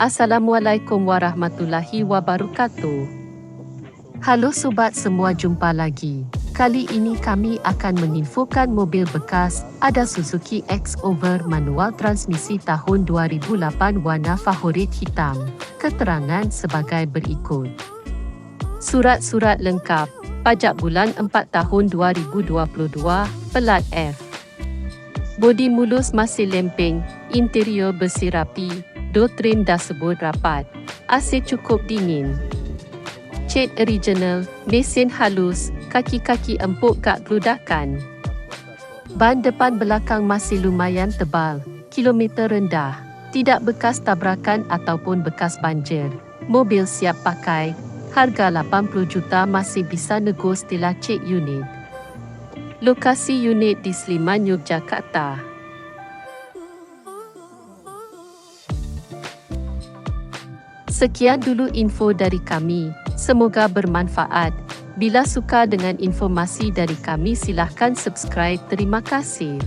Assalamualaikum warahmatullahi wabarakatuh. Halo sobat semua, jumpa lagi. Kali ini kami akan menginfokan mobil bekas, ada Suzuki X-Over manual transmisi tahun 2008 warna favorit hitam. Keterangan sebagai berikut. Surat-surat lengkap, pajak bulan 4 tahun 2022, pelat F. Bodi mulus masih lempeng, interior bersih rapi, door trim dashboard rapat, AC cukup dingin. Cat original, mesin halus, kaki-kaki empuk gak geludakan. Ban depan belakang masih lumayan tebal, kilometer rendah, tidak bekas tabrakan ataupun bekas banjir. Mobil siap pakai, harga 80 juta masih bisa nego setelah cek unit. Lokasi unit di Sleman, Yogyakarta. Sekian dulu info dari kami. Semoga bermanfaat. Bila suka dengan informasi dari kami, silahkan subscribe. Terima kasih.